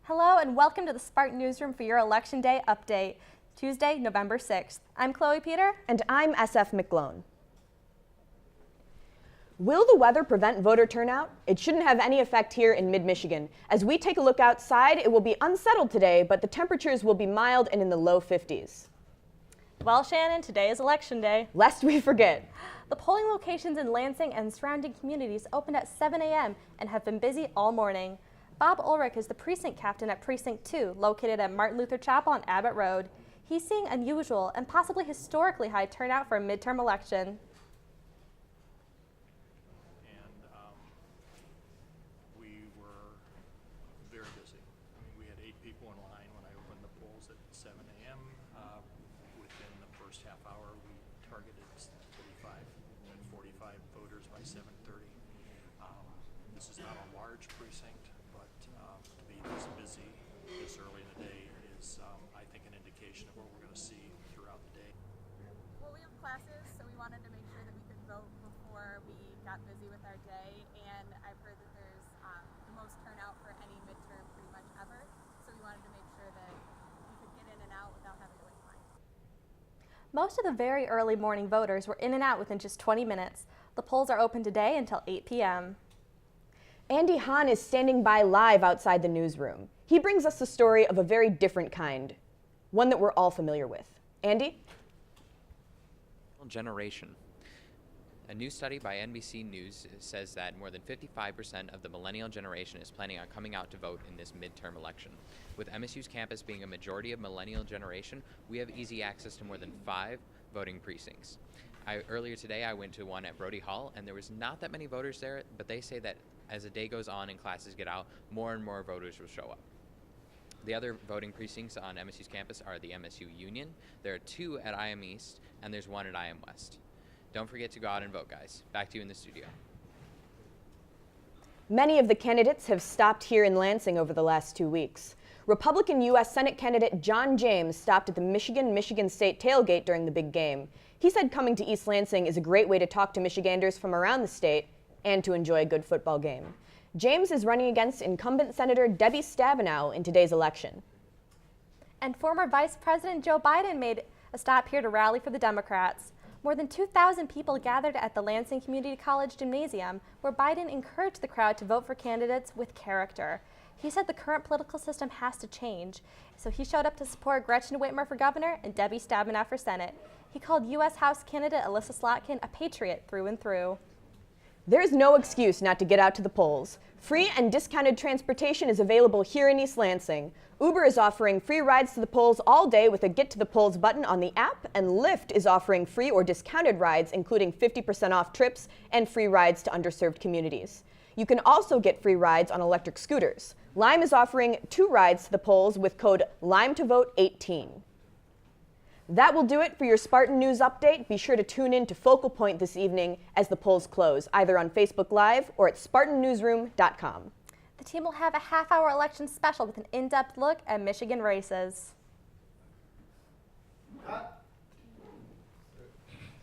Hello and welcome to the Spartan Newsroom for your Election Day update, Tuesday, November 6th. I'm Chloe Peter. And I'm SF McGlone. Will the weather prevent voter turnout? It shouldn't have any effect here in mid-Michigan. As we take a look outside, it will be unsettled today, but the temperatures will be mild and in the low 50s. Well, Shannon, today is Election Day. Lest we forget. The polling locations in Lansing and surrounding communities opened at 7 a.m. and have been busy all morning. Bob Ulrich is the precinct captain at Precinct 2, located at Martin Luther Chapel on Abbott Road. He's seeing unusual and possibly historically high turnout for a midterm election. We were very busy. I mean, we had 8 people in line when I opened the polls at 7 a.m. Within the first half hour, we targeted 45 voters by 7:30. This is not a large precinct, but to be this busy this early in the day is, I think, an indication of what we're going to see throughout the day. Well, we have classes, so we wanted to make sure that we could vote before we got busy with our day, and I've heard that there's the most turnout for any midterm pretty much ever, so we wanted to make sure that we could get in and out without having to wait in line. Most of the very early morning voters were in and out within just 20 minutes. The polls are open today until 8 p.m. Andy Hahn is standing by live outside the newsroom. He brings us a story of a very different kind, one that we're all familiar with. Andy? Generation. A new study by NBC News says that more than 55% of the millennial generation is planning on coming out to vote in this midterm election. With MSU's campus being a majority of millennial generation, we have easy access to more than 5 voting precincts. Earlier today, I went to one at Brody Hall, and there was not that many voters there, but they say that as the day goes on and classes get out, more and more voters will show up. The other voting precincts on MSU's campus are the MSU Union. There are 2 at IM East, and there's 1 at IM West. Don't forget to go out and vote, guys. Back to you in the studio. Many of the candidates have stopped here in Lansing over the last 2 weeks. Republican U.S. Senate candidate John James stopped at the Michigan State tailgate during the big game. He said coming to East Lansing is a great way to talk to Michiganders from around the state and to enjoy a good football game. James is running against incumbent Senator Debbie Stabenow in today's election. And former Vice President Joe Biden made a stop here to rally for the Democrats. More than 2,000 people gathered at the Lansing Community College Gymnasium, where Biden encouraged the crowd to vote for candidates with character. He said the current political system has to change, so he showed up to support Gretchen Whitmer for governor and Debbie Stabenow for Senate. He called U.S. House candidate Alyssa Slotkin a patriot through and through. There's no excuse not to get out to the polls. Free and discounted transportation is available here in East Lansing. Uber is offering free rides to the polls all day with a Get to the Polls button on the app, and Lyft is offering free or discounted rides, including 50% off trips and free rides to underserved communities. You can also get free rides on electric scooters. Lime is offering 2 rides to the polls with code LIMETOVOTE18. That will do it for your Spartan News update. Be sure to tune in to Focal Point this evening as the polls close, either on Facebook Live or at SpartanNewsroom.com. The team will have a half-hour election special with an in-depth look at Michigan races. Cut.